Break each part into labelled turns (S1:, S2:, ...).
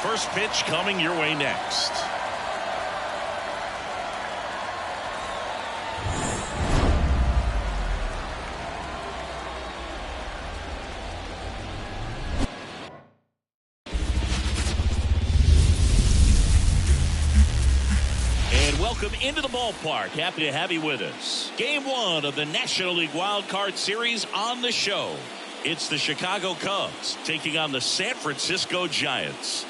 S1: First pitch coming your way next. Welcome into the ballpark. Happy to have you with us. Game 1 of the National League Wild Card Series on the show. It's the Chicago Cubs taking on the San Francisco Giants.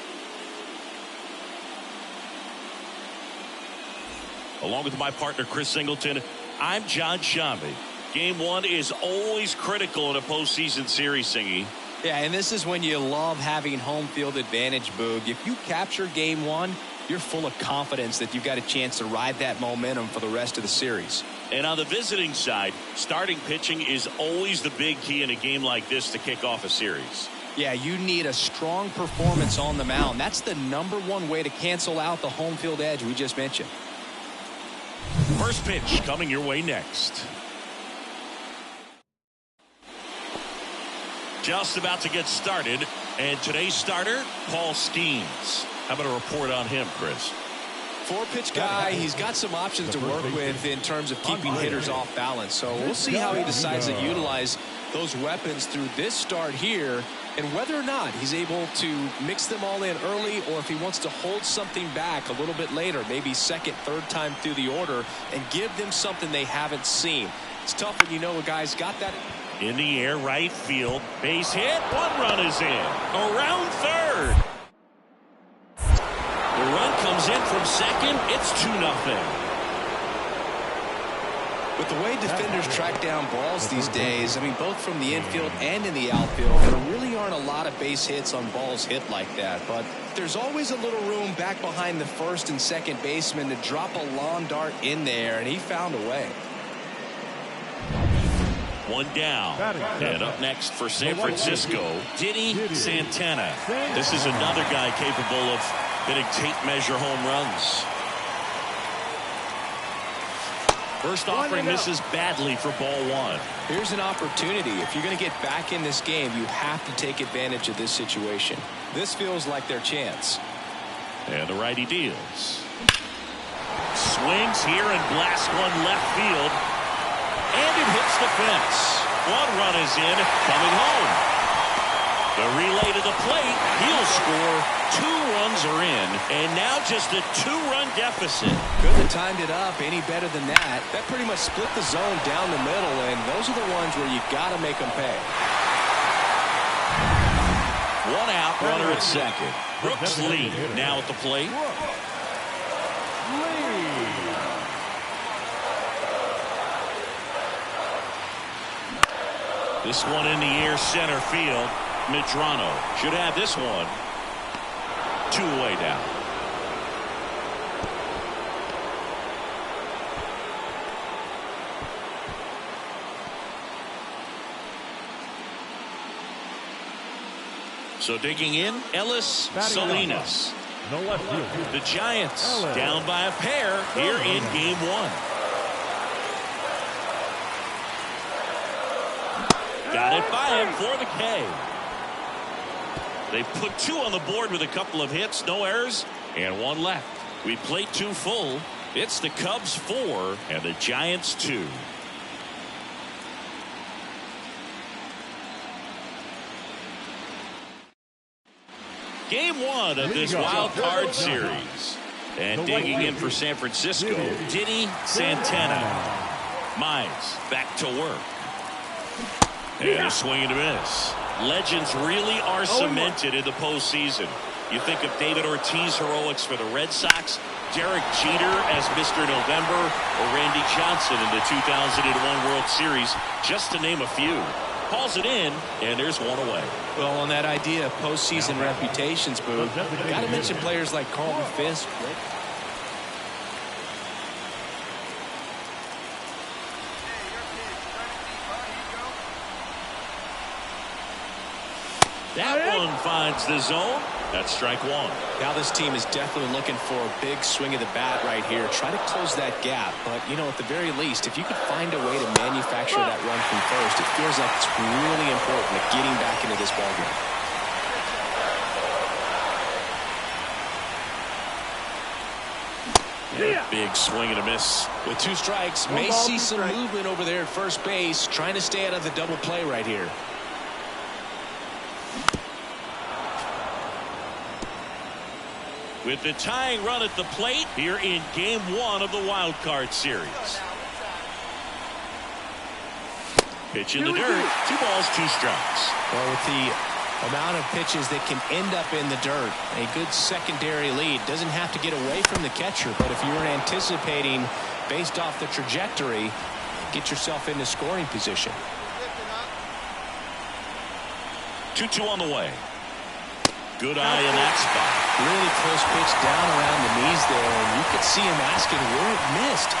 S1: Along with my partner Chris Singleton, I'm John Shambi. Game 1 is always critical in a postseason series, Singy.
S2: Yeah, and this is when you love having home field advantage, Boog. If you capture Game 1, you're full of confidence that you've got a chance to ride that momentum for the rest of the series.
S1: And on the visiting side, starting pitching is always the big key in a game like this to kick off a series.
S2: Yeah, you need a strong performance on the mound. That's the #1 way to cancel out the home field edge we just mentioned.
S1: First pitch coming your way next. Just about to get started, and today's starter, Paul Skeens. How about a report on him, Chris?
S2: 4-pitch guy. He's got some options to work with in terms of keeping hitters off balance. So we'll see how he decides to utilize those weapons through this start here, and whether or not he's able to mix them all in early, or if he wants to hold something back a little bit later, maybe second, third time through the order, and give them something they haven't seen. It's tough when you know a guy's got that.
S1: In the air, right field, base hit, 1 run is in. Around third. The run comes in from second. It's 2-0.
S2: With the way defenders track down balls these days, I mean, both from the infield and in the outfield, there really aren't a lot of base hits on balls hit like that. But there's always a little room back behind the first and second baseman to drop a lawn dart in there, and he found a way.
S1: 1 down. And up next for San Francisco, Diddy Santana. This is another guy capable of hitting tape measure home runs. First offering misses badly for ball 1.
S2: Here's an opportunity. If you're going to get back in this game, you have to take advantage of this situation. This feels like their chance.
S1: And the righty deals. Swings here and blasts one left field. And it hits the fence. 1 run is in, coming home. The relay to the plate. He'll score. 2 runs are in. And now just a 2-run deficit.
S2: Couldn't have timed it up any better than that. That pretty much split the zone down the middle, and those are the ones where you got to make them pay.
S1: 1 out, runner at second. Brooks Lee now at the plate. This one in the air, center field. Medrano should have this one. 2 away down. So digging in, Ellis Salinas. The Giants down by a pair here in game 1. Got it by him for the K. They put 2 on the board with a couple of hits, no errors, and 1 left. We played 2 full. It's the Cubs 4 and the Giants 2. Game 1 of this wild card series. And digging in for San Francisco, Diddy Santana. Mize back to work. And a swing and a miss. Legends really are cemented in the postseason. You think of David Ortiz heroics for the Red Sox, Derek Jeter as Mr. November, or Randy Johnson in the 2001 World Series, just to name a few. Calls it in, and there's 1 away.
S2: Well, on that idea of postseason reputations, Boo, got to mention players like Carlton Fisk.
S1: That one finds the zone. That's strike 1.
S2: Now this team is definitely looking for a big swing of the bat right here. Try to close that gap. But, you know, at the very least, if you could find a way to manufacture that run from first, it feels like it's really important at getting back into this ballgame.
S1: Big swing and a miss.
S2: With 2 strikes, may see some movement over there at first base, trying to stay out of the double play right here.
S1: With the tying run at the plate here in Game 1 of the Wild Card Series. Pitch in the dirt. 2 balls, 2 strikes.
S2: Well, with the amount of pitches that can end up in the dirt, a good secondary lead. Doesn't have to get away from the catcher, but if you're anticipating based off the trajectory, get yourself into scoring position.
S1: 2-2 on the way. Good eye in that spot.
S2: Really close pitch down around the knees there, and you could see him asking where it missed.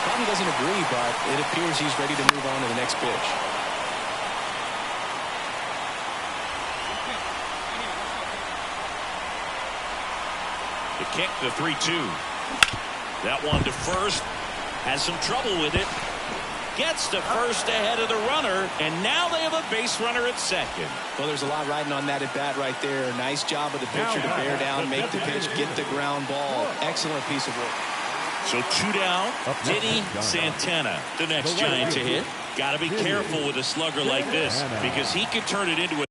S2: Probably doesn't agree, but it appears he's ready to move on to the next pitch.
S1: The kick, the 3-2. That one to first. Has some trouble with it. Gets to first ahead of the runner, and now they have a base runner at second.
S2: Well, there's a lot riding on that at bat right there. Nice job of the pitcher to bear down, make the pitch, get the ground ball. Excellent piece of work.
S1: So 2 down. Diddy Santana, the next Giant to hit. Got to be careful with a slugger like this because he could turn it into a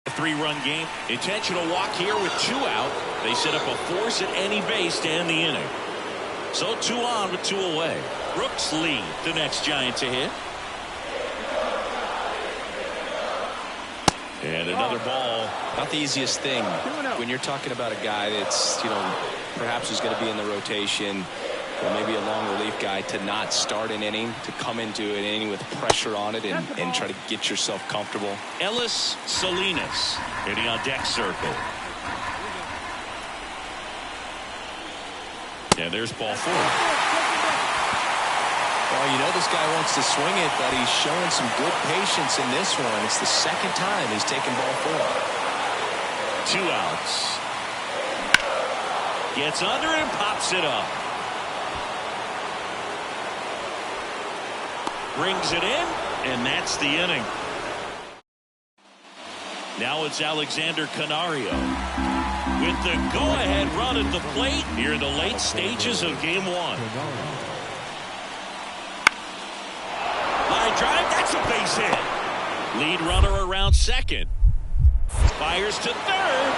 S1: 3-run game. Intentional walk here with 2 out. They set up a force at any base to end the inning. So 2 on with 2 away. Brooks Lee, the next Giant to hit. And another ball.
S2: Not the easiest thing when you're talking about a guy that's, perhaps is going to be in the rotation, or maybe a long relief guy, to not start an inning, to come into an inning with pressure on it and try to get yourself comfortable.
S1: Ellis Salinas hitting on deck circle. And there's ball 4.
S2: Well, this guy wants to swing it, but he's showing some good patience in this one. It's the second time he's taken ball 4.
S1: 2 outs. Gets under and pops it up. Brings it in, and that's the inning. Now it's Alexander Canario with the go-ahead run at the plate here in the late stages of Game 1. Line drive, that's a base hit. Lead runner around second. Fires to third.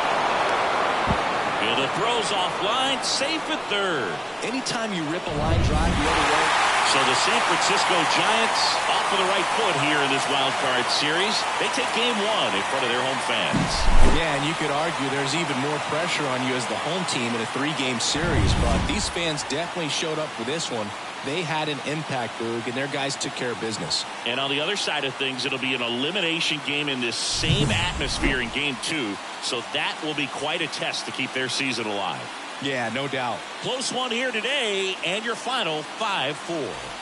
S1: Fielder throws offline, safe at third.
S2: Anytime you rip a line drive the other way.
S1: So the San Francisco Giants off of the right foot here in this wild card series. They take Game 1 in front of their home fans.
S2: Yeah, and you could argue there's even more pressure on you as the home team in a 3-game series, but these fans definitely showed up for this one. They had an impact, Boog, and their guys took care of business.
S1: And on the other side of things, it'll be an elimination game in this same atmosphere in Game 2, so that will be quite a test to keep their season alive.
S2: Yeah, no doubt.
S1: Close one here today, and your final 5-4.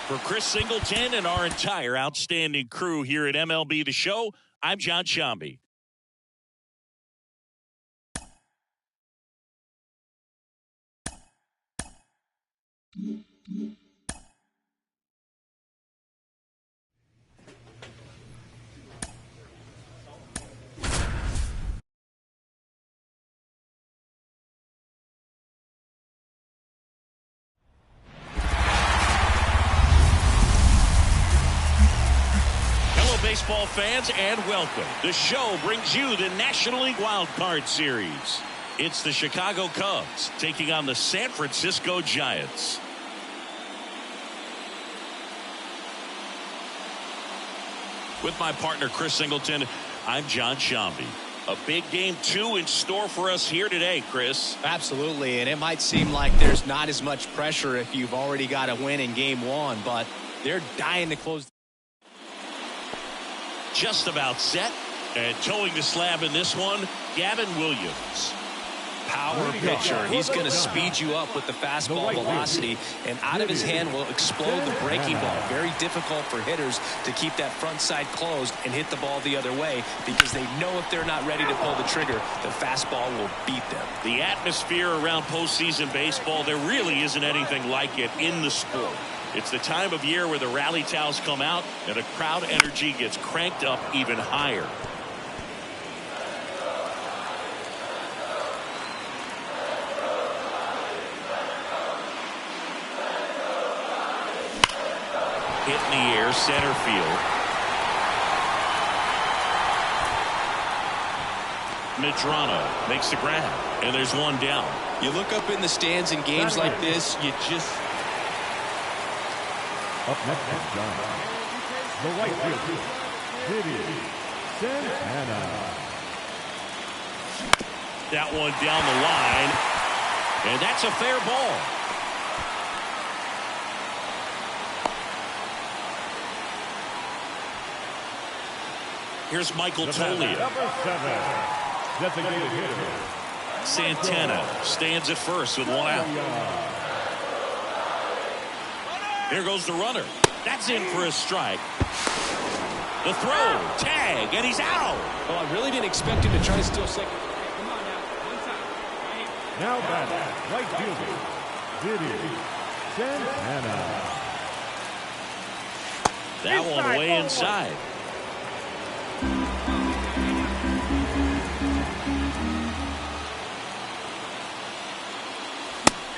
S1: For Chris Singleton and our entire outstanding crew here at MLB The Show, I'm John Shambi. Baseball fans, and welcome. The show brings you the National League Wild Card Series. It's the Chicago Cubs taking on the San Francisco Giants. With my partner Chris Singleton, I'm John Shambi. A big Game 2 in store for us here today, Chris.
S2: Absolutely, and it might seem like there's not as much pressure if you've already got a win in Game 1, but they're dying to close.
S1: Just about set, and towing the slab in this one, Gavin Williams.
S2: Power pitcher. He's going to speed you up with the fastball velocity, and out of his hand will explode the breaking ball. Very difficult for hitters to keep that front side closed and hit the ball the other way, because they know if they're not ready to pull the trigger, the fastball will beat them.
S1: The atmosphere around postseason baseball, there really isn't anything like it in the sport. It's the time of year where the rally towels come out and the crowd energy gets cranked up even higher. Hit in the air, center field. Medrano makes the grab, and there's one down.
S2: You look up in the stands in games like this, you just...
S3: Up next is John. The right fielder, Diddy Santana.
S1: That one down the line, and that's a fair ball. Here's Michael Toglia.
S3: Number 7, designated hitter.
S1: Santana stands at first with one out. Here goes the runner. That's in for a strike. The throw, tag, and he's out.
S2: Well, I really didn't expect him to try to steal second.
S4: Come on now, one time. Right here.
S3: Now batting, right fielder, Diddy Santana.
S1: That one way inside.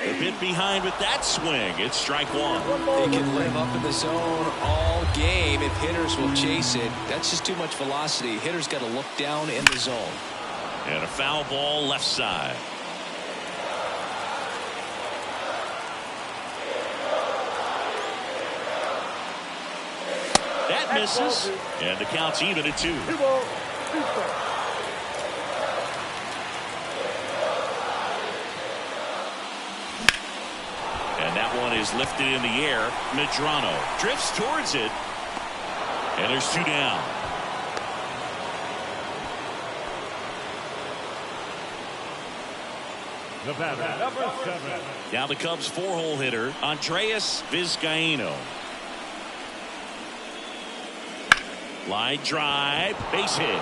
S1: A bit behind with that swing. It's strike one.
S2: They can live up in the zone all game if hitters will chase it. That's just too much velocity. Hitters got to look down in the zone.
S1: And a foul ball left side. That misses. And the count's even at 2. And that one is lifted in the air. Medrano drifts towards it. And there's 2 down.
S3: The batter, number 7.
S1: Now the Cubs' 4-hole hitter, Andreas Vizcaino. Line drive, base hit.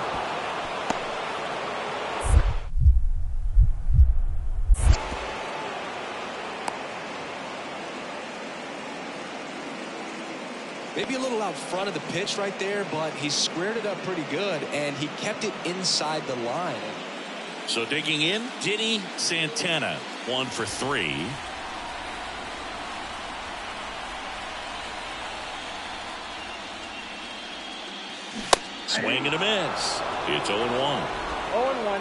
S2: Maybe a little out front of the pitch right there, but he squared it up pretty good, and he kept it inside the line.
S1: So digging in, Diddy Santana, 1 for 3. Swing and a miss. It's 0-1.
S4: 0-1.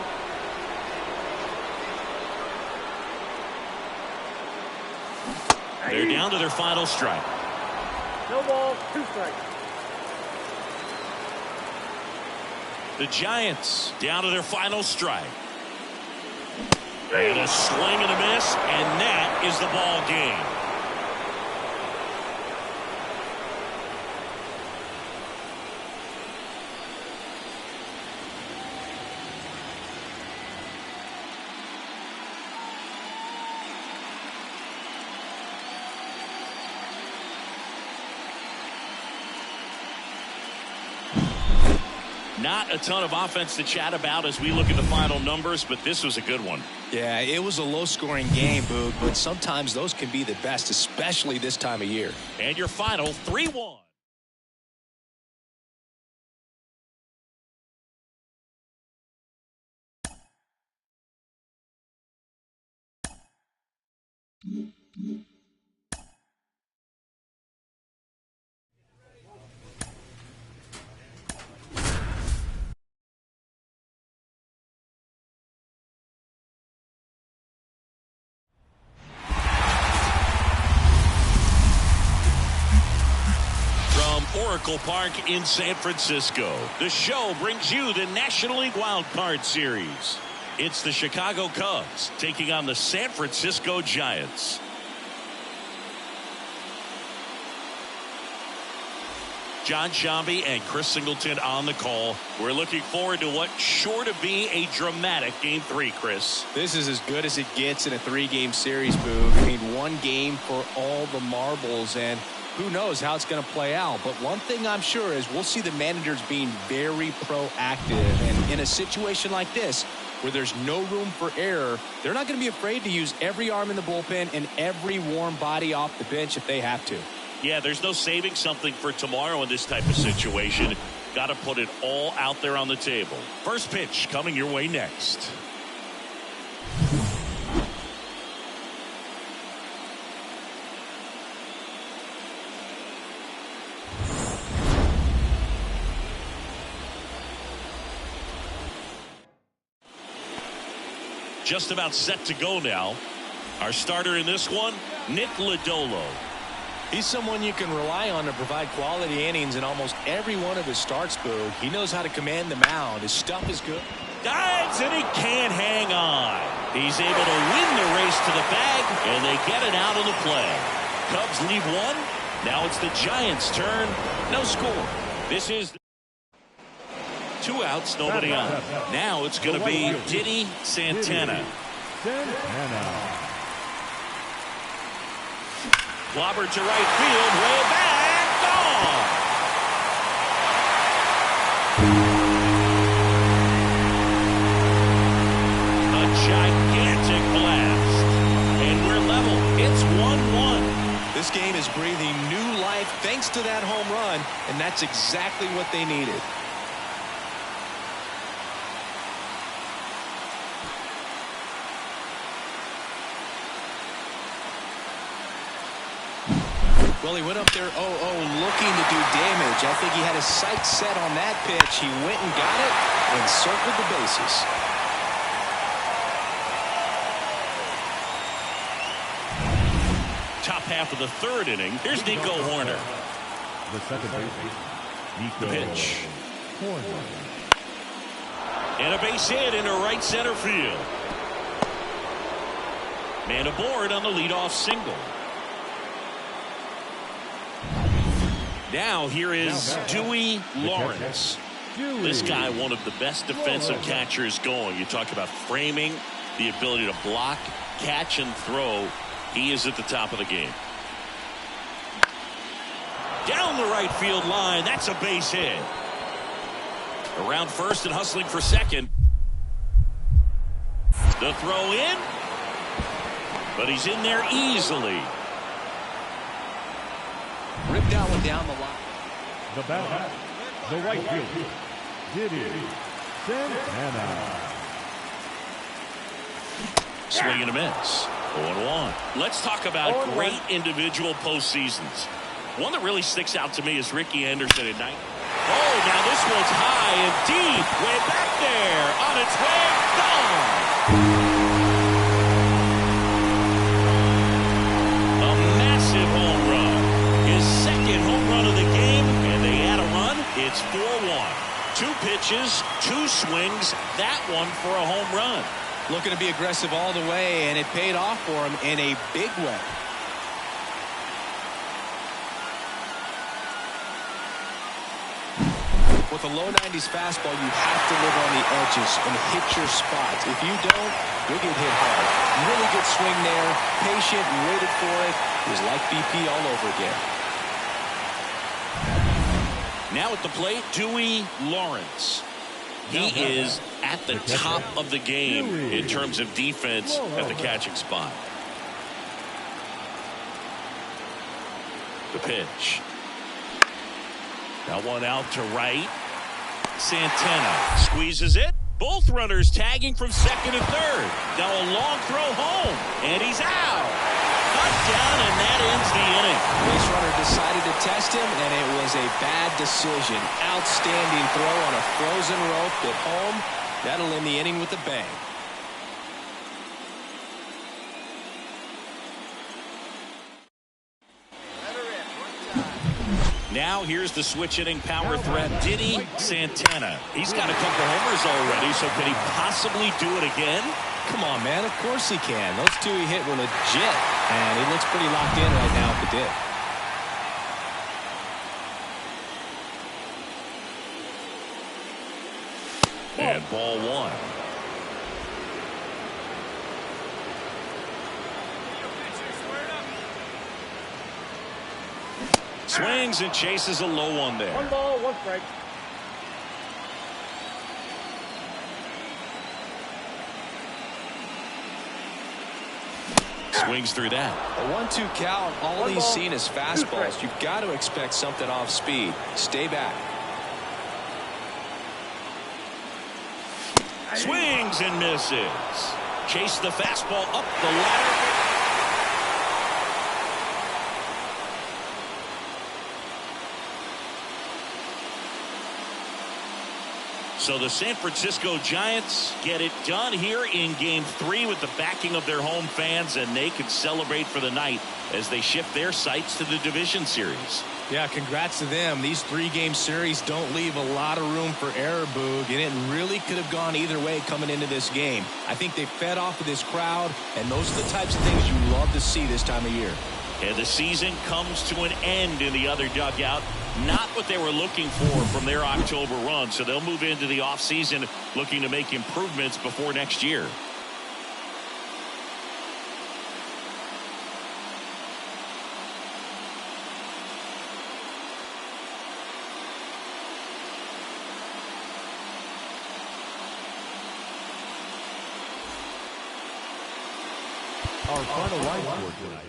S1: They're down to their final strike.
S4: No ball, 2 strikes.
S1: The Giants down to their final strike. And a swing and a miss, and that is the ball game. Not a ton of offense to chat about as we look at the final numbers, but this was a good one.
S2: Yeah, it was a low-scoring game, Boog, but sometimes those can be the best, especially this time of year.
S1: And your final 3-1. Oracle Park in San Francisco, the show brings you the National League Wild Card Series. It's the Chicago Cubs taking on the San Francisco Giants. John Shambi and Chris Singleton on the call. We're looking forward to what's sure to be a dramatic Game 3, Chris.
S2: This is as good as it gets in a 3-game series, Boog. I mean, 1 game for all the marbles, and who knows how it's going to play out. But one thing I'm sure is we'll see the managers being very proactive. And in a situation like this, where there's no room for error, they're not going to be afraid to use every arm in the bullpen and every warm body off the bench if they have to.
S1: Yeah, there's no saving something for tomorrow in this type of situation. Got to put it all out there on the table. First pitch coming your way next. Just about set to go now. Our starter in this one, Nick Lodolo.
S2: He's someone you can rely on to provide quality innings in almost every one of his starts, Boog. He knows how to command the mound. His stuff is good.
S1: Dives, and he can't hang on. He's able to win the race to the bag, and they get it out of the play. Cubs leave one. Now it's the Giants' turn. No score. This is 2 outs, nobody on. Now it's going to be Diddy Santana. Clobbered to right field, way back, gone. A gigantic blast, and we're level. It's 1-1.
S2: This game is breathing new life thanks to that home run, and that's exactly what they needed. Well, he went up there 0-0 looking to do damage. I think he had his sights set on that pitch. He went and got it and circled the bases.
S1: Top half of the third inning. Here's Nico Horner.
S3: The second baseman, Nico
S1: Pitch.
S3: Horner.
S1: And a base hit into right center field. Man aboard on the leadoff single. Now here is Dewey Lawrence. This guy, one of the best defensive catchers going. You talk about framing, the ability to block, catch, and throw. He is at the top of the game. Down the right field line. That's a base hit. Around first and hustling for second. The throw in. But he's in there easily.
S2: Ripped that one down the line.
S3: The batter, the right fielder, Diddy Santana.
S1: Swing and a miss. 0-1. Let's talk about great individual postseasons. One that really sticks out to me is Ricky Anderson at night. Oh, now this one's high and deep. Way back there. On its way. Gone. A massive home run. His second home run of the game, and they add a run. It's 4-1. 2 pitches, 2 swings. That one for a home run.
S2: Looking to be aggressive all the way, and it paid off for him in a big way. With a low 90s fastball, you have to live on the edges and hit your spots. If you don't, you'll get hit hard. Really good swing there. Patient, waited for it. It was like BP all over again.
S1: Now at the plate, Dewey Lawrence. He is at the top of the game in terms of defense at the catching spot. The pitch. Now one out to right. Santana squeezes it. Both runners tagging from second and third. Now a long throw home, and he's out. Touchdown, and that ends the inning.
S2: Base runner decided to test him, and it was a bad decision. Outstanding throw on a frozen rope at home. That'll end the inning with a bang.
S1: Now here's the switch-hitting power threat, Diddy Santana. He's got a couple homers already, so could he possibly do it again?
S2: Come on, man. Of course he can. Those 2 he hit were legit, and he looks pretty locked in right now if it did.
S1: And ball 1. Swings and chases a low one there.
S4: 1 ball, 1 strike.
S1: Swings through that.
S2: A 1-2 count. All he's seen is fastballs. You've got to expect something off speed. Stay back.
S1: Swings and misses. Chase the fastball up the ladder. So the San Francisco Giants get it done here in Game 3 with the backing of their home fans, and they can celebrate for the night as they shift their sights to the division series.
S2: Yeah, congrats to them. These 3-game series don't leave a lot of room for error, Boog, and it really could have gone either way coming into this game. I think they fed off of this crowd, and those are the types of things you love to see this time of year.
S1: And the season comes to an end in the other dugout. Not what they were looking for from their October run, so they'll move into the offseason looking to make improvements before next year.
S3: Our final line score tonight.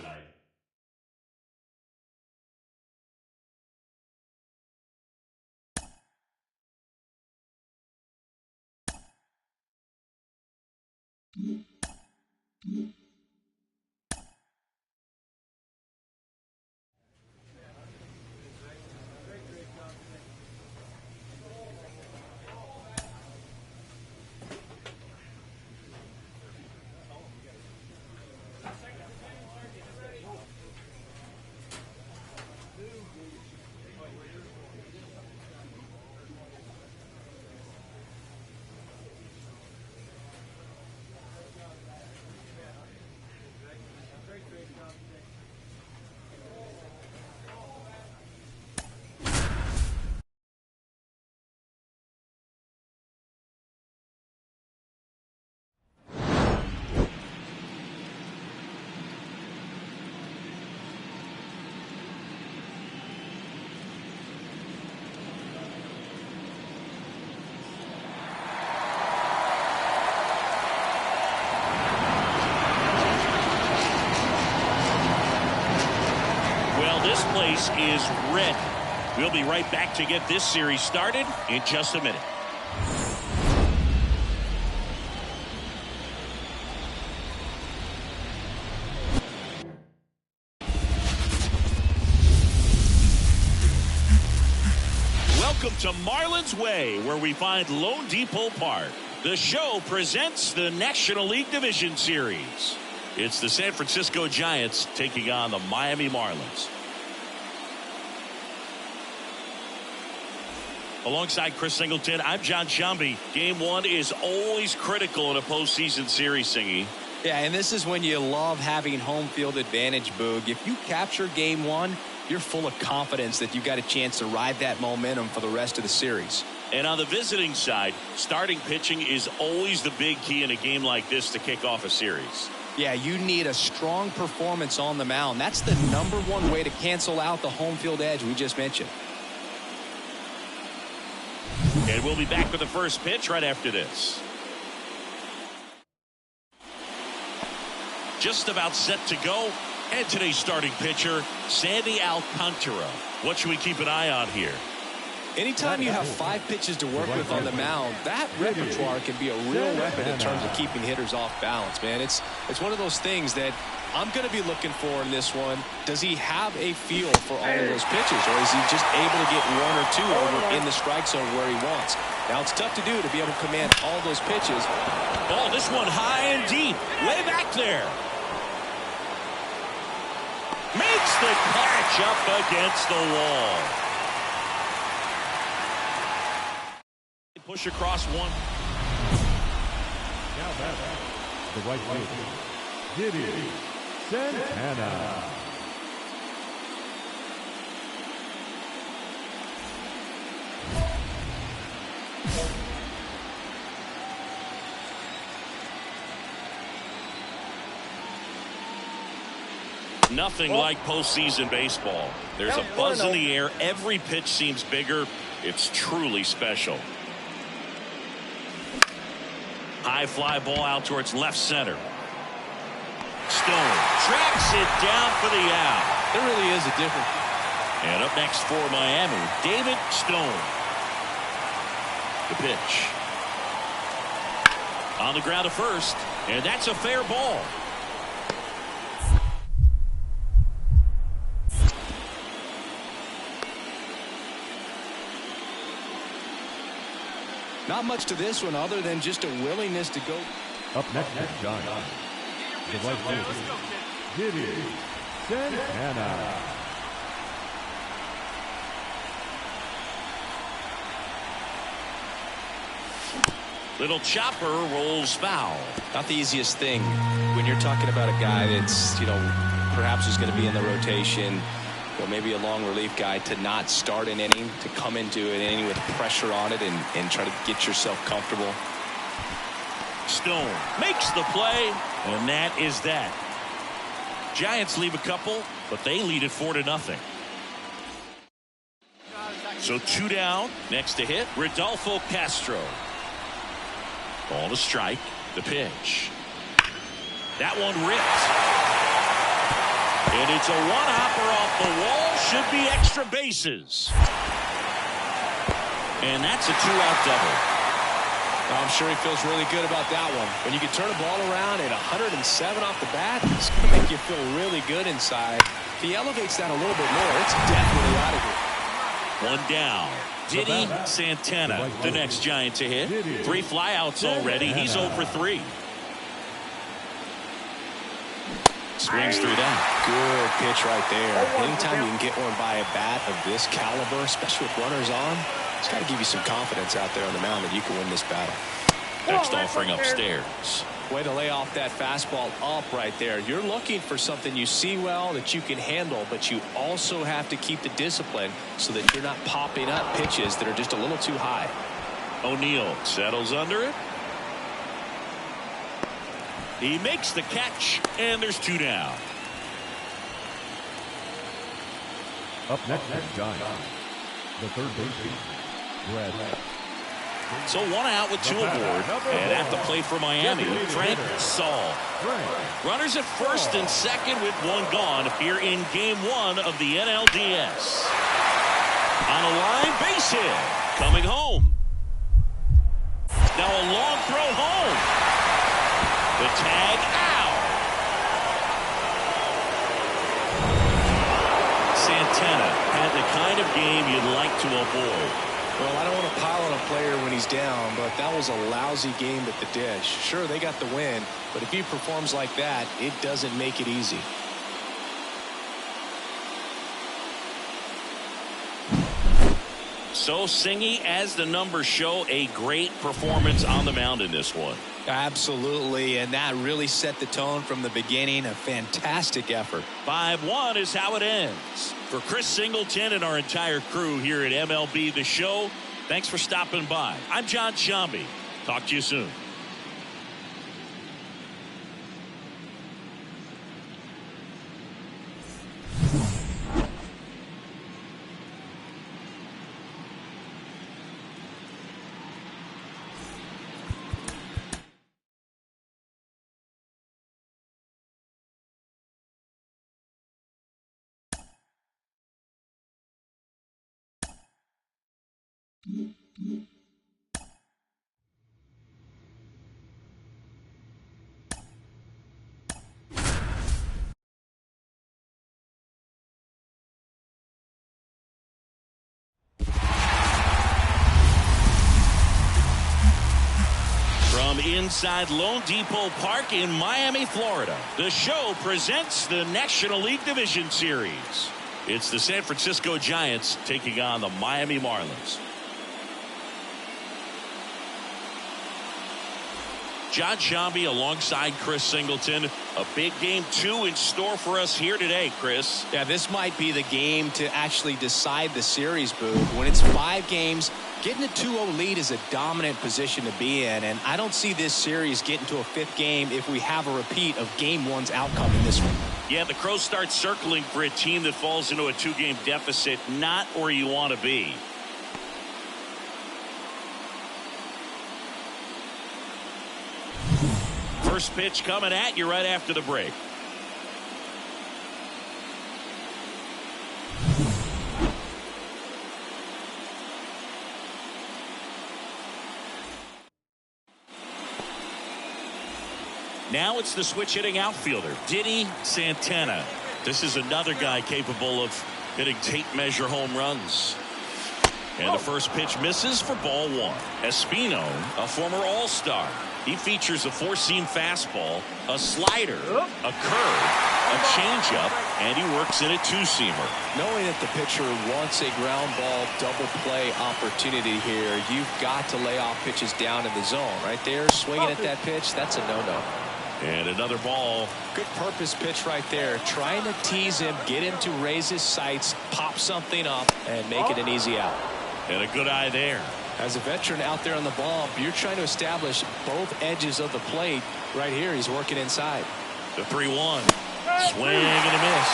S1: This place is red. We'll be right back to get this series started in just a minute. Welcome to Marlin's Way, where we find Lone Depot Park. The show presents the National League Division Series. It's the San Francisco Giants taking on the Miami Marlins. Alongside Chris Singleton, I'm John Shambi. Game 1 is always critical in a postseason series, Singy.
S2: Yeah, and this is when you love having home field advantage, Boog. If you capture Game 1, you're full of confidence that you've got a chance to ride that momentum for the rest of the series.
S1: And on the visiting side, starting pitching is always the big key in a game like this to kick off a series.
S2: Yeah, you need a strong performance on the mound. That's the #1 way to cancel out the home field edge we just mentioned.
S1: And we'll be back with the first pitch right after this. Just about set to go. And today's starting pitcher, Sandy Alcantara. What should we keep an eye on here?
S2: Anytime you have 5 pitches to work with on the mound, that repertoire can be a real weapon in terms of keeping hitters off balance, man. It's one of those things that I'm going to be looking for in this one. Does he have a feel for all of those pitches, or is he just able to get 1 or 2 over in the strike zone where he wants? Now, it's tough to do to be able to command all those pitches.
S1: Oh, this one high and deep, way back there. Makes the catch up against the wall. Push across one.
S3: Now back, the right fielder, Diddy Santana.
S1: Nothing like postseason baseball. There's a buzz in the air. Every pitch seems bigger. It's truly special. High fly ball out towards left center. Stone tracks it down for the out.
S2: There really is a difference.
S1: And up next for Miami, David Stone. The pitch. On the ground to first, and that's a fair ball.
S2: Not much to this one other than just a willingness to go.
S3: Up next is Giants. The right fielder, Diddy Santana.
S1: Little chopper rolls foul.
S2: Not the easiest thing when you're talking about a guy that's, perhaps is going to be in the rotation, or maybe a long relief guy, to not start an inning, to come into an inning with pressure on it and try to get yourself comfortable.
S1: Stone makes the play, and that is that. Giants leave a couple, but they lead it 4-0. So 2 down. Next to hit, Rodolfo Castro. Ball to strike. The pitch. That one ripped. And it's a one-hopper off the wall. Should be extra bases. And that's a 2-out double.
S2: I'm sure he feels really good about that one. When you can turn a ball around at 107 off the bat, it's going to make you feel really good inside. If he elevates that a little bit more, it's definitely out of here.
S1: 1 down. Diddy Santana, the next Giant to hit. 3 flyouts already. He's 0 for 3. Swings through that.
S2: Good pitch right there. Anytime you can get one by a bat of this caliber, especially with runners on, it's got to give you some confidence out there on the mound that you can win this battle.
S1: Next offering upstairs.
S2: Way to lay off that fastball up right there. You're looking for something you see well that you can handle, but you also have to keep the discipline so that you're not popping up pitches that are just a little too high.
S1: O'Neill settles under it. He makes the catch, and there's 2 down.
S3: Up next is Giants. The third baseman, Brad.
S1: So 1 out with 2 aboard, and at the plate for Miami, Frank Saul. Runners at first and second with 1 gone here in Game 1 of the NLDS. On a line, base hit, coming home. Now a long throw home. The tag out. Santana had the kind of game you'd like to avoid.
S2: Well, I don't want to pile on a player when he's down, but that was a lousy game at the dish. Sure, they got the win, but if he performs like that, it doesn't make it easy.
S1: So Singy, as the numbers show, a great performance on the mound in this one.
S2: Absolutely, and that really set the tone from the beginning. A fantastic effort.
S1: 5-1 is how it ends. For Chris Singleton and our entire crew here at MLB The Show, thanks for stopping by. I'm John Shambi. Talk to you soon. From inside Lone Depot Park in Miami, Florida, the show presents the National League Division Series. It's the San Francisco Giants taking on the Miami Marlins. John Shambi alongside Chris Singleton. A big Game 2 in store for us here today, Chris.
S2: Yeah, this might be the game to actually decide the series, Boo. When it's 5 games, getting a 2-0 lead is a dominant position to be in, and I don't see this series getting to a 5th game if we have a repeat of Game 1's outcome in this one.
S1: Yeah, the Crows start circling for a team that falls into a 2-game deficit, not where you want to be. First pitch coming at you right after the break. Now it's the switch hitting outfielder, Diddy Santana. This is another guy capable of hitting tape measure home runs. And the first pitch misses for ball one. Espino, a former All-Star. He features a four-seam fastball, a slider, a curve, a changeup, and he works in a two-seamer.
S2: Knowing that the pitcher wants a ground ball double play opportunity here, you've got to lay off pitches down in the zone. Right there, swinging at that pitch, that's a no-no.
S1: And another ball.
S2: Good purpose pitch right there. Trying to tease him, get him to raise his sights, pop something up, and make it an easy out.
S1: And a good eye there.
S2: As a veteran out there on the ball, you're trying to establish both edges of the plate. Right here, he's working inside.
S1: The 3-1. Swing and a miss.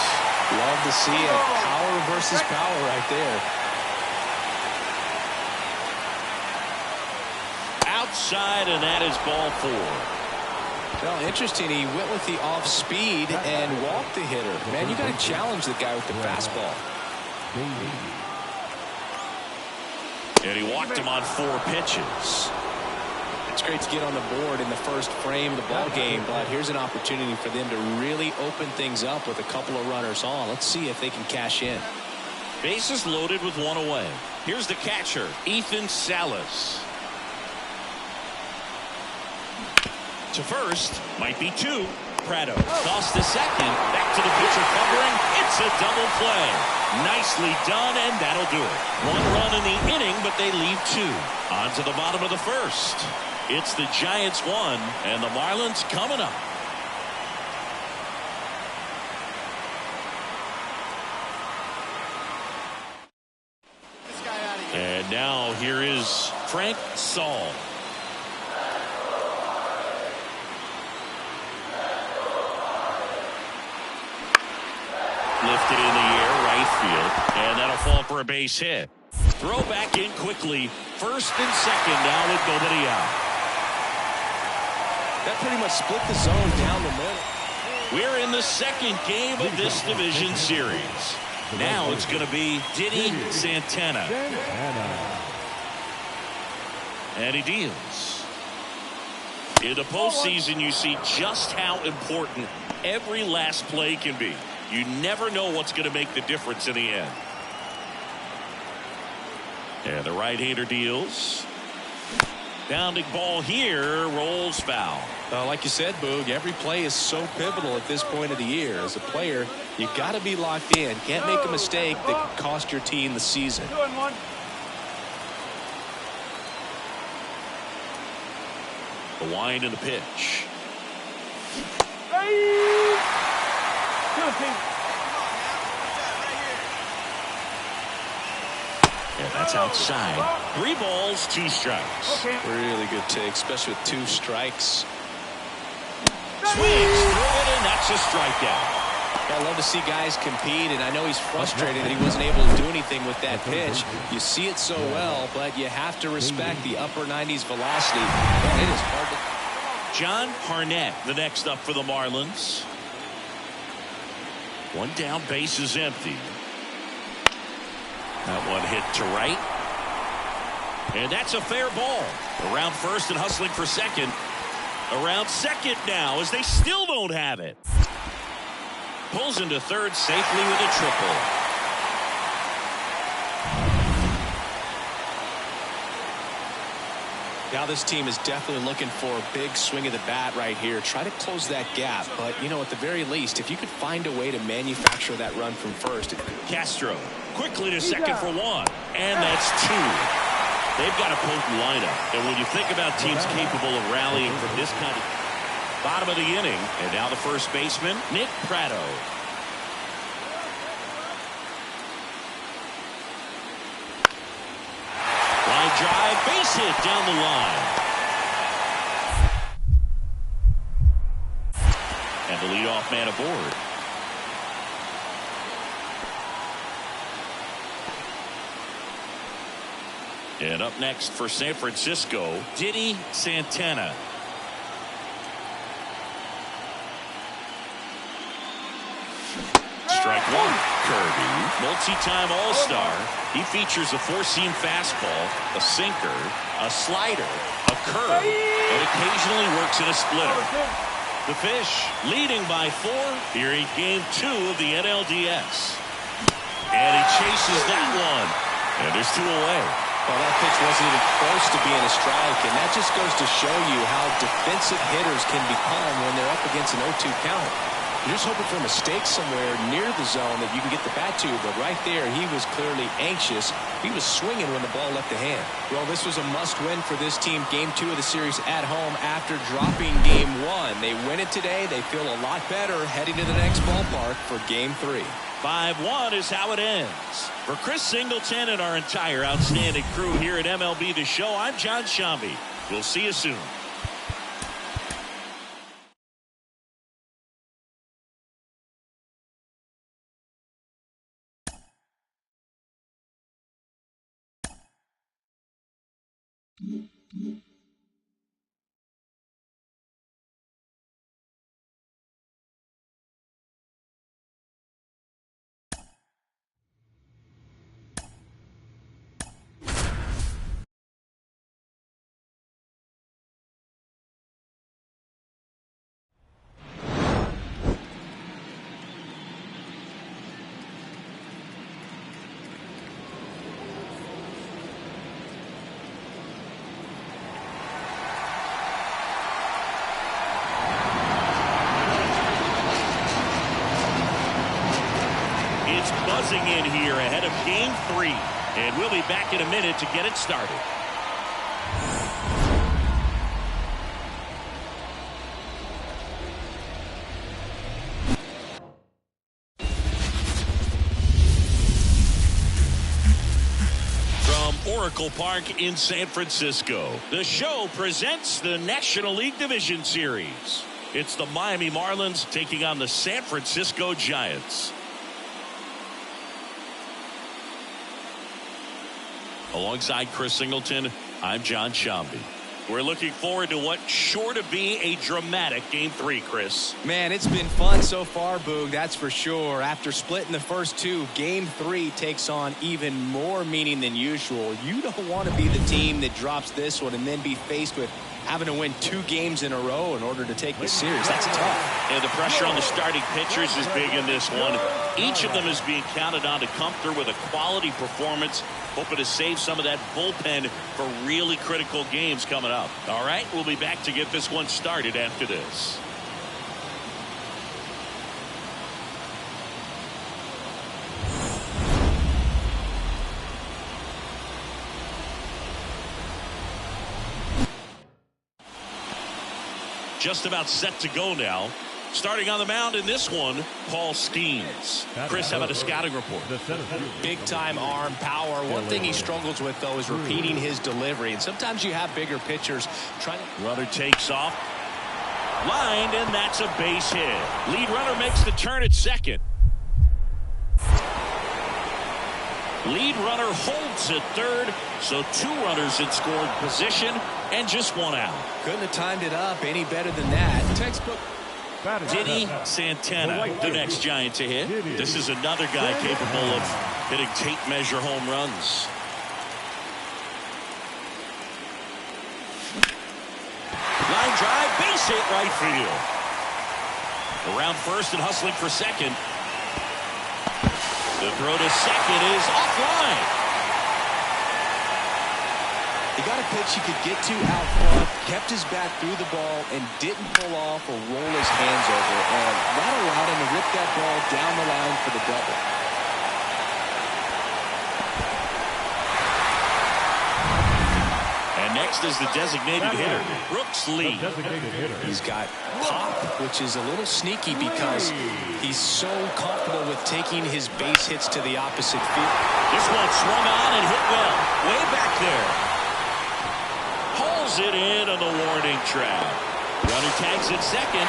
S2: Love to see it. Power versus power right there.
S1: Outside, and that is ball four.
S2: Well, interesting. He went with the off speed and walked the hitter. Man, you got to challenge the guy with the fastball.
S1: And he walked him on 4 pitches.
S2: It's great to get on the board in the first frame of the ball game, but here's an opportunity for them to really open things up with a couple of runners on. Let's see if they can cash in.
S1: Bases loaded with one away. Here's the catcher, Ethan Salas. To first, might be 2. Prado tossed to second. Back to the pitcher covering. It's a double play. Nicely done, and that'll do it. 1 run in the inning, but they leave 2. On to the bottom of the first. It's the Giants 1, and the Marlins coming up. And now here is Frank Saul. Lifted in the air, right field, and that'll fall for a base hit. Throw back in quickly, first and second now with nobody out.
S2: That pretty much split the zone down the middle.
S1: We're in the second game of this division series. Now it's going to be Diddy Santana. And he deals. In the postseason, you see just how important every last play can be. You never know what's going to make the difference in the end. And the right-hander deals. Bounding ball here, rolls foul.
S2: Like you said, Boog, every play is so pivotal at this point of the year. As a player, you got to be locked in. Can't make a mistake that could cost your team the season.
S1: The wind and the pitch. And that's outside. 3 balls, 2 strikes.
S2: Really good take, especially with 2 strikes.
S1: Swings through it, and that's a strikeout.
S2: I love to see guys compete, and I know he's frustrated that he wasn't able to do anything with that pitch. You see it so well, but you have to respect the upper 90s velocity. And it is hard to...
S1: John Harnett, the next up for the Marlins. 1 down, base is empty. That one hit to right. And that's a fair ball. Around first and hustling for second. Around second now as they still don't have it. Pulls into third safely with a triple.
S2: Now this team is definitely looking for a big swing of the bat right here. Try to close that gap. But, you know, at the very least, if you could find a way to manufacture that run from first.
S1: Castro quickly to second for 1. And that's 2. They've got a potent lineup. And when you think about teams capable of rallying from this kind of bottom of the inning. And now the first baseman, Nick Prado. Line drive, base hit down the line. And the leadoff man aboard. And up next for San Francisco, Diddy Santana. Strike 1. Kirby, multi-time All-Star. He features a 4-seam fastball, a sinker, a slider, a curve, and occasionally works in a splitter. The Fish leading by 4 here in Game 2 of the NLDS. And he chases that one. And there's 2 away.
S2: Well, that pitch wasn't even close to being a strike, and that just goes to show you how defensive hitters can become when they're up against an 0-2 count. You're just hoping for mistakes somewhere near the zone that you can get the bat to, but right there, he was clearly anxious. He was swinging when the ball left the hand. Well, this was a must-win for this team. Game 2 of the series at home after dropping Game 1. They win it today. They feel a lot better heading to the next ballpark for Game 3.
S1: 5-1 is how it ends. For Chris Singleton and our entire outstanding crew here at MLB The Show, I'm John Shambi. We'll see you soon. Buzzing in here ahead of Game 3, and we'll be back in a minute to get it started. From Oracle Park in San Francisco, the show presents the National League Division Series. It's the Miami Marlins taking on the San Francisco Giants. Alongside Chris Singleton, I'm John Shambi. We're looking forward to what's sure to be a dramatic Game 3, Chris.
S2: Man, it's been fun so far, Boog, that's for sure. After splitting the first 2, Game 3 takes on even more meaning than usual. You don't want to be the team that drops this one and then be faced with having to win 2 games in a row in order to take the series. That's tough.
S1: And the pressure on the starting pitchers is big in this one. Each of them is being counted on to come through with a quality performance, hoping to save some of that bullpen for really critical games coming up. All right, we'll be back to get this one started after this. Just about set to go now. Starting on the mound in this one, Paul Skeens. Chris, how about a scouting report?
S2: Big-time arm power. One thing he struggles with, though, is repeating his delivery. And sometimes you have bigger pitchers trying to...
S1: Runner takes off. Lined, and that's a base hit. Lead runner makes the turn at second. Lead runner holds at third, so 2 runners in scoring position and just 1 out.
S2: Couldn't have timed it up any better than that. Textbook.
S1: Diddy Santana, the next Giant to hit. This is another guy capable of hitting tape measure home runs. Line drive, base hit right field. Around first and hustling for second. The throw to second is offline.
S2: He got a pitch he could get to out front, kept his bat through the ball, and didn't pull off or roll his hands over. And that allowed him to rip that ball down the line for the double.
S1: And next is the designated hitter, Brooks Lee.
S2: He's got pop, which is a little sneaky because he's so comfortable with taking his base hits to the opposite field.
S1: This one swung on and hit well, way back there. Hauls it in on the warning track. Runner tags at second.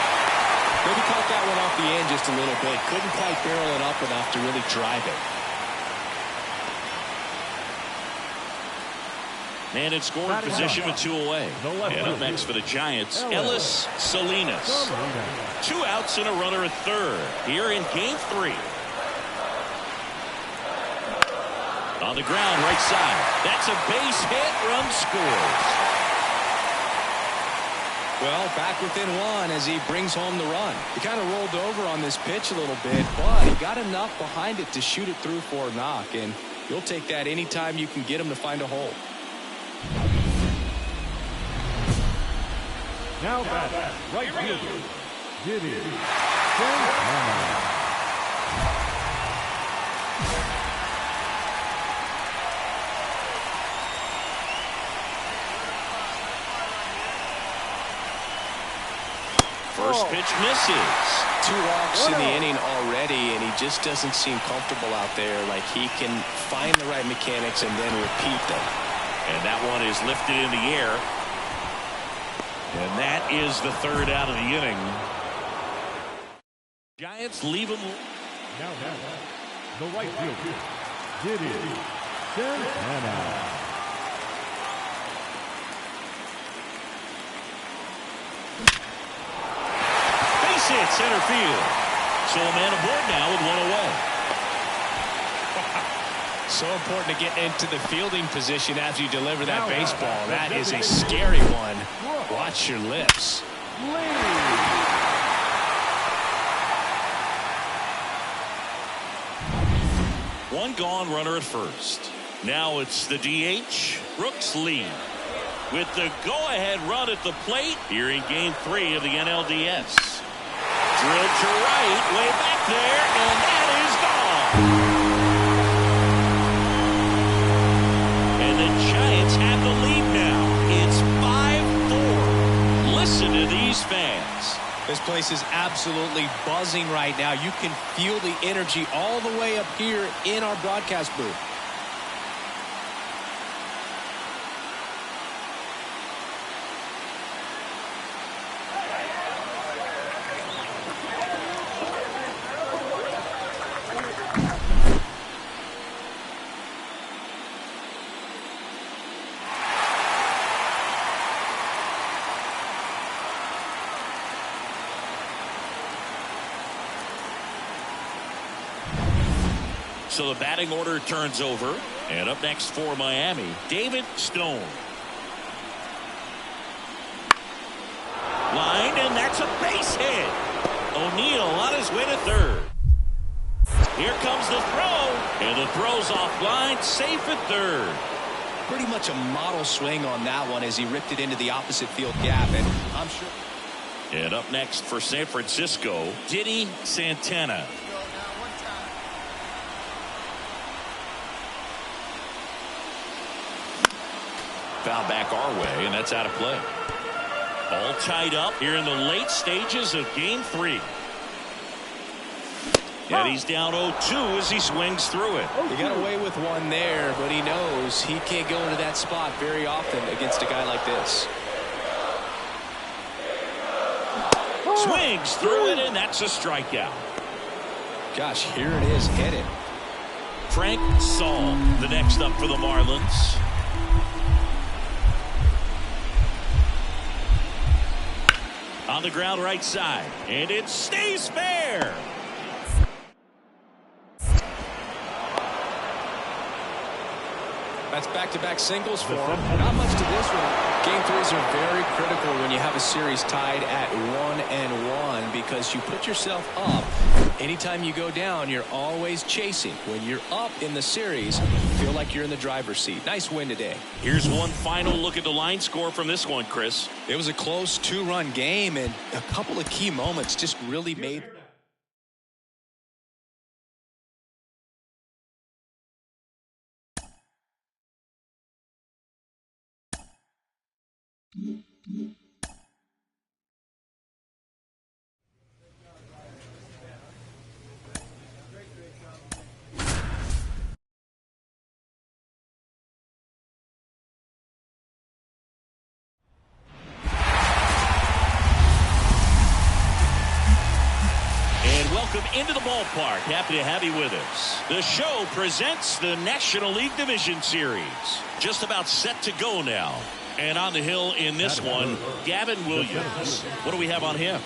S2: Maybe caught that one off the end just a little bit. Couldn't quite barrel it up enough to really drive it.
S1: Man in scoring position with 2 away. And up next for the Giants, Ellis Salinas. 2 outs and a runner at third here in Game 3. On the ground, right side. That's a base hit. Run scores.
S2: Well, back within one as he brings home the run. He kind of rolled over on this pitch a little bit, but he got enough behind it to shoot it through for a knock, and you'll take that anytime you can get him to find a hole.
S3: Now back, right fielder, Diddy Santana.
S1: First pitch misses.
S2: 2 walks in the inning already, and he just doesn't seem comfortable out there. Like he can find the right mechanics and then repeat them.
S1: And that one is lifted in the air. And that is the 3rd out of the inning. Giants leave him.
S3: Now, the right fielder, Diddy Santana.
S1: Hit center field. So a man aboard now with 1 away.
S2: So important to get into the fielding position as you deliver that baseball. That is a scary one. Watch your lips.
S1: One gone, runner at first. Now it's the DH, Brooks Lee, with the go-ahead run at the plate here in Game 3 of the NLDS. Drilled to right, way back there, and that is gone. And the Giants have the lead now. It's 5-4. Listen to these fans.
S2: This place is absolutely buzzing right now. You can feel the energy all the way up here in our broadcast booth.
S1: So the batting order turns over. And up next for Miami, David Stone. Lined, and that's a base hit. O'Neill on his way to 3rd. Here comes the throw. And the throw's offline, safe at 3rd.
S2: Pretty much a model swing on that one as he ripped it into the opposite field gap. And I'm sure.
S1: And up next for San Francisco, Diddy Santana. Foul back our way, and that's out of play. All tied up here in the late stages of Game 3. And he's down 0-2 as he swings through it.
S2: He got away with one there, but he knows he can't go into that spot very often against a guy like this.
S1: Swings through it, and that's a strikeout.
S2: Gosh, here it is, headed.
S1: Frank Saul, the next up for the Marlins. On the ground right side, and it stays fair.
S2: That's back-to-back singles for him. Not much to this one. Game 3s are very critical when you have a series tied at 1-1 because you put yourself up. Anytime you go down, you're always chasing. When you're up in the series, you feel like you're in the driver's seat. Nice win today.
S1: Here's one final look at the line score from this one, Chris.
S2: It was a close 2-run game, and a couple of key moments just really made.
S1: Welcome into the ballpark. Happy to have you with us. The show presents the National League Division Series. Just about set to go now. And on the hill in this one, Gavin Williams. What do we have on him?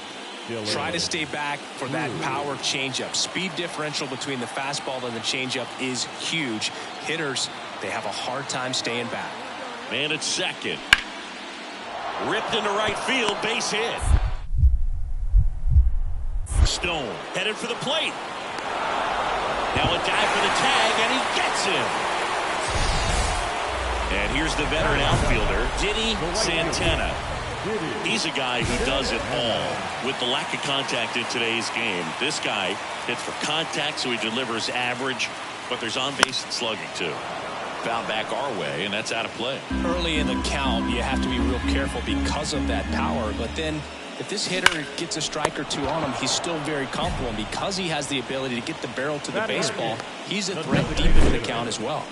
S2: Try to stay back for that power changeup. Speed differential between the fastball and the changeup is huge. Hitters, they have a hard time staying back.
S1: Man at second. Ripped into right field, base hit. Stone headed for the plate. Now a dive for the tag, and he gets him. And here's the veteran outfielder, Diddy Santana. He's a guy who does it all. With the lack of contact in today's game, this guy hits for contact, so he delivers average, but there's on-base and slugging, too. Foul back our way, and that's out of play.
S2: Early in the count, you have to be real careful because of that power, but then if this hitter gets a strike or two on him, he's still very comfortable, and because he has the ability to get the barrel to the baseball, he's a threat deep into the count as well.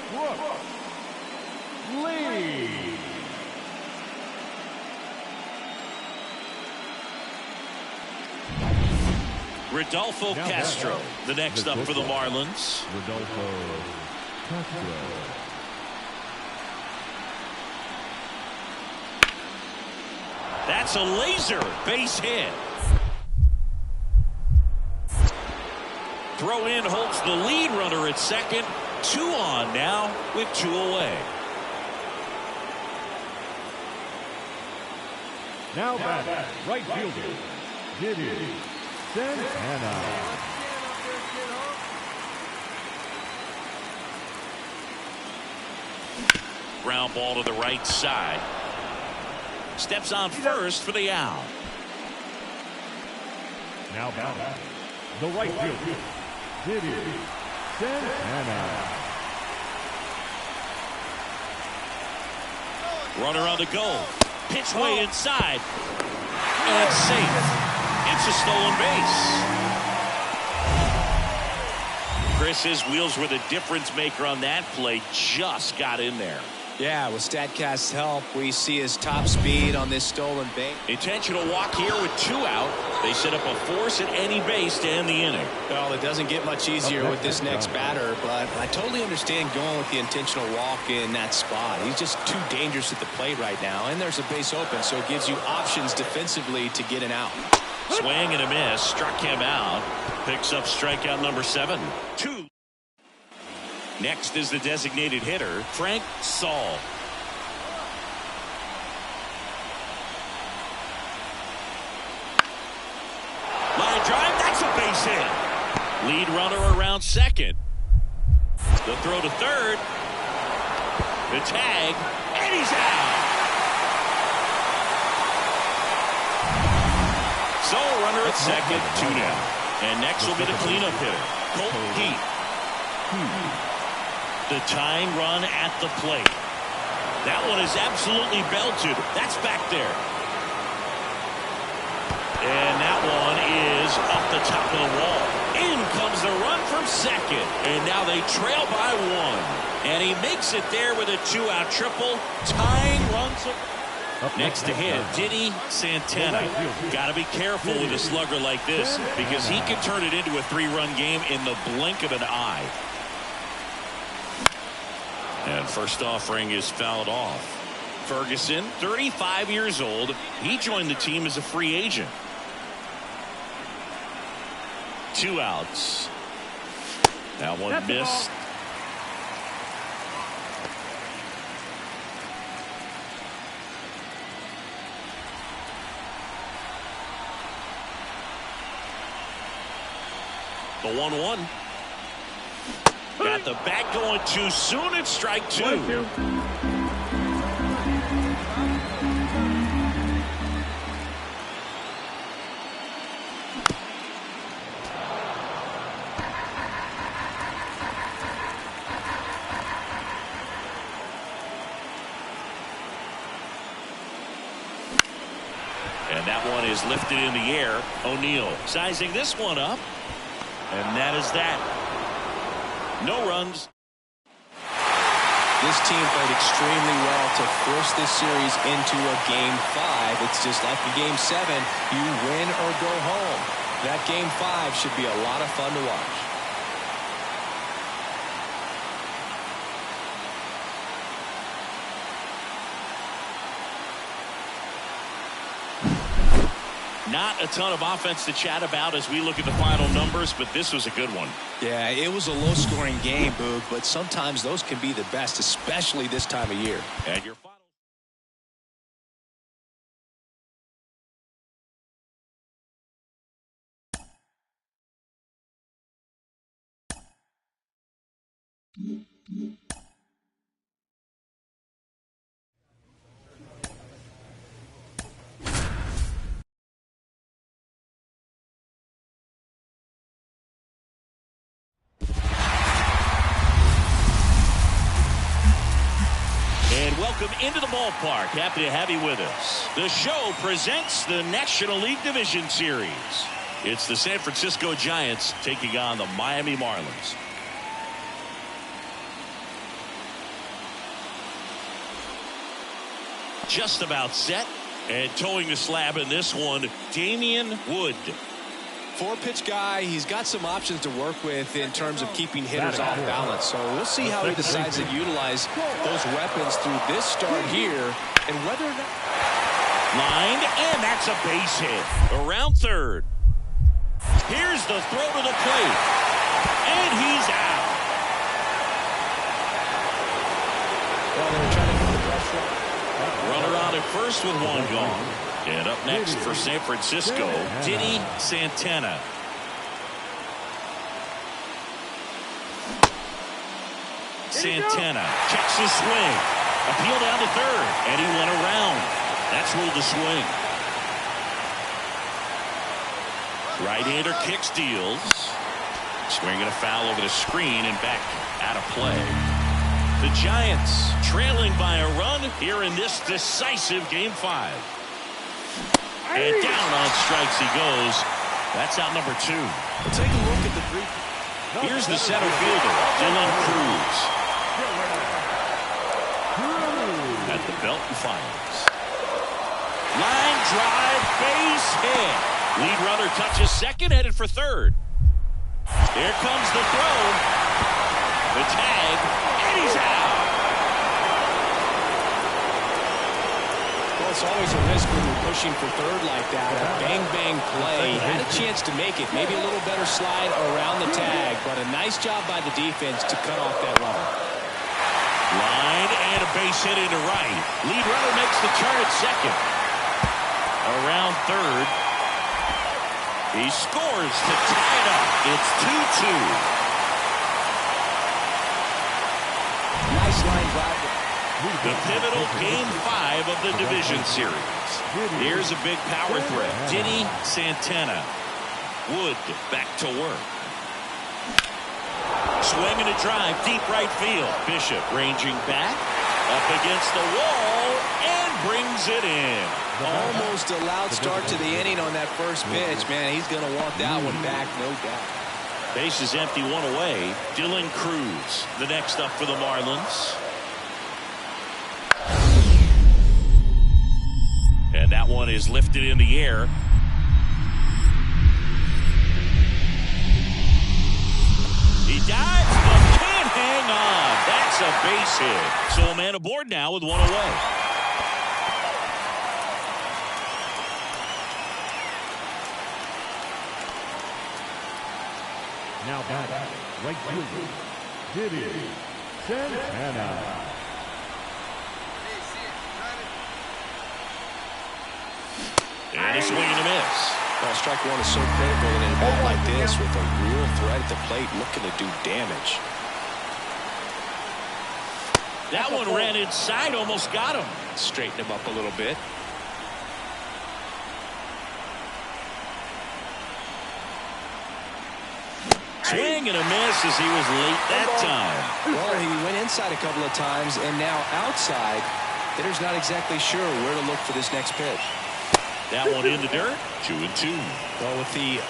S1: Rodolfo Castro, the next up for the Marlins.
S3: Rodolfo Castro.
S1: That's a laser base hit. Throw in holds the lead runner at second. 2 on now with 2 away.
S3: Now back, right fielder, Diddy Santana.
S1: Ground ball to the right side. Steps on first for the out.
S3: Now back, the right fielder, Diddy Santana.
S1: Runner on the goal. Pitch way inside. And safe. It's a stolen base. Chris's wheels were the difference maker on that play. Just got in there.
S2: Yeah, with StatCast's help, we see his top speed on this stolen base.
S1: Intentional walk here with 2 out. They set up a force at any base to end the inning.
S2: Well, it doesn't get much easier with this next batter, but I totally understand going with the intentional walk in that spot. He's just too dangerous at the plate right now, and there's a base open, so it gives you options defensively to get an out.
S1: Swing and a miss. Struck him out. Picks up strikeout number 7. 2. Next is the designated hitter, Frank Saul. Line drive, that's a base hit. Lead runner around second. The throw to third. The tag, and he's out. So runner at second, 2 down. And next will be the cleanup hitter, Colt Heat. The tying run at the plate. That one is absolutely belted. That's back there. And that one is up the top of the wall. In comes the run from second. And now they trail by 1. And he makes it there with a 2-out triple. Tying runs. Next to hit, Diddy Santana. Got to be careful with a slugger like this because he can turn it into a 3-run game in the blink of an eye. And first offering is fouled off. Ferguson, 35 years old. He joined the team as a free agent. 2 outs. That one missed. The 1-1. Got the bat going too soon. It's strike 2. And that one is lifted in the air. O'Neill sizing this one up. And that is that. No runs.
S2: This team played extremely well to force this series into a Game 5. It's just like the Game 7. You win or go home. That Game 5 should be a lot of fun to watch.
S1: Not a ton of offense to chat about as we look at the final numbers, but this was a good one.
S2: Yeah, it was a low-scoring game, Boog, but sometimes those can be the best, especially this time of year.
S1: And your And welcome into the ballpark. Happy to have you with us. The show presents the National League Division Series. It's the San Francisco Giants taking on the Miami Marlins. Just about set. And towing the slab in this one, Damian Wood.
S2: Four-pitch guy. He's got some options to work with in terms of keeping hitters off balance. So we'll see how he decides to utilize those weapons through this start here and whether or not.
S1: Lined, and that's a base hit. Around third. Here's the throw to the plate. And he's out.
S2: Well, they're trying to put the pressure.
S1: Runner on at first with one gone. And up next for San Francisco, Diddy Santana. Santana checks his swing. Appeal down to third, and he went around. That's ruled a swing. Right-hander kicks, deals. Swinging a foul over the screen and back out of play. The Giants trailing by a run here in this decisive Game 5. And down on strikes he goes. That's out number 2.
S2: We'll take a look at the three.
S1: Here's the center fielder, Dylan Cruz. At the belt and fires. Line drive, base hit. Lead runner touches second, headed for third. Here comes the throw. The tag, and he's out.
S2: Well, it's always a risk when you're pushing for third like that. A bang-bang play. Had a chance to make it. Maybe a little better slide around the tag, but a nice job by the defense to cut off that runner.
S1: Line and a base hit into right. Lead runner makes the turn at second. Around third. He scores to tie it up. It's 2-2.
S2: Nice line drive.
S1: The pivotal Game 5 of the division series. Here's a big power threat. Diddy Santana. Wood back to work. Swinging a drive, deep right field. Bishop ranging back, up against the wall, and brings it in.
S2: Almost a loud start to the inning on that first pitch. Man, he's going to want that one back, no doubt.
S1: Base is empty, one away. Dylan Cruz, the next up for the Marlins. And that one is lifted in the air. He dives, but can't hang on. That's a base hit. So a man aboard now with one away.
S3: Now back, right fielder, Diddy Santana.
S1: And a swing and a miss.
S2: Well, strike one is so critical in a bat like this with a real threat at the plate looking to do damage.
S1: That one ran inside, almost got him.
S2: Straighten him up a little bit.
S1: Swing and a miss as he was late that time.
S2: Well, he went inside a couple of times and now outside. Hitter's not exactly sure where to look for this next pitch.
S1: That one in the dirt, 2-2.
S2: Well, with the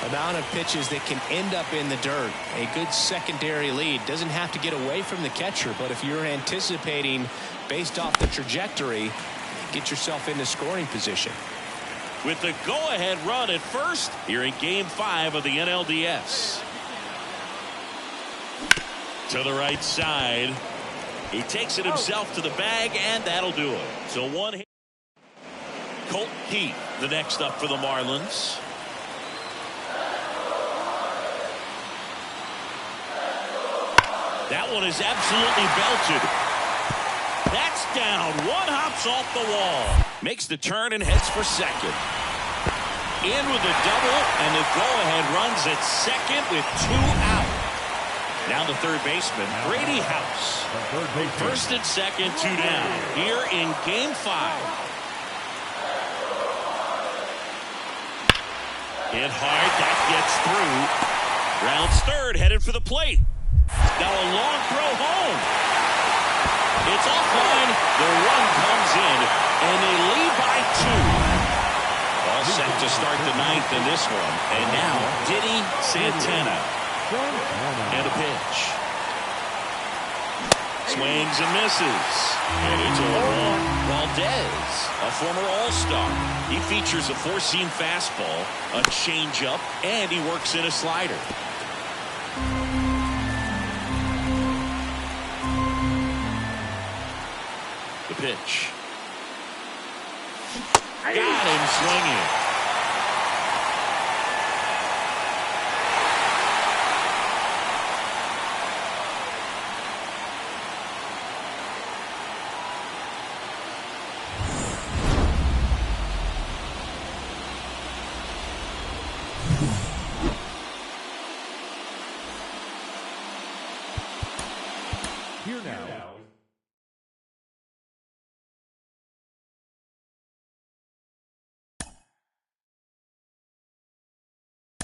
S2: amount of pitches that can end up in the dirt, a good secondary lead doesn't have to get away from the catcher, but if you're anticipating based off the trajectory, get yourself into scoring position.
S1: With the go-ahead run at first here in Game 5 of the NLDS. To the right side. He takes it himself to the bag, and that'll do it. So one hit. Colt Heath, the next up for the Marlins. That one is absolutely belted. That's down. One hops off the wall. Makes the turn and heads for second. In with a double, and the go-ahead runs at second with 2 out. Now the third baseman, Brady House. First and second, 2 down. Here in Game 5. Hit hard, that gets through. Rounds third, headed for the plate. Now a long throw home. It's offline. The run comes in, and they lead by 2. All set to start the 9th in this one. And now, Diddy Santana. And a pitch. Swings and misses. And it's a 1. Valdez, a former All-Star. He features a 4-seam fastball, a changeup, and he works in a slider. The pitch. Got him swinging.
S3: Here now,